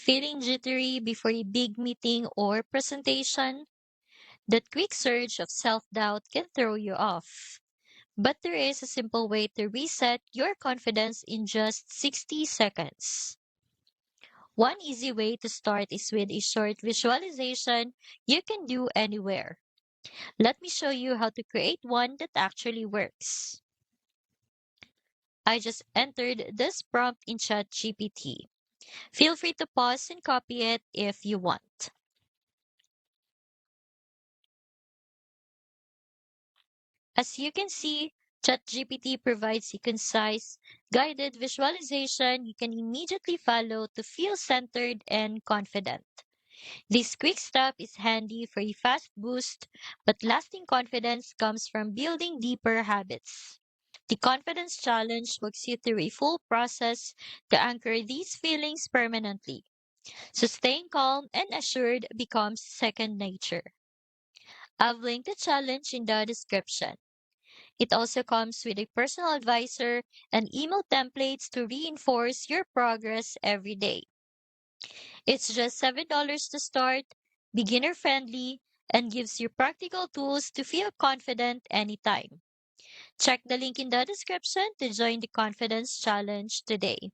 Feeling jittery before a big meeting or presentation? That quick surge of self doubt can throw you off. But there is a simple way to reset your confidence in just 60 seconds. One easy way to start is with a short visualization you can do anywhere. Let me show you how to create one that actually works. I just entered this prompt in ChatGPT. Feel free to pause and copy it if you want. As you can see, ChatGPT provides a concise, guided visualization you can immediately follow to feel centered and confident. This quick step is handy for a fast boost, but lasting confidence comes from building deeper habits. The confidence challenge walks you through a full process to anchor these feelings permanently. So staying calm and assured becomes second nature. I've linked the challenge in the description. It also comes with a personal advisor and email templates to reinforce your progress every day. It's just $7 to start, beginner friendly, and gives you practical tools to feel confident anytime. Check the link in the description to join the confidence challenge today.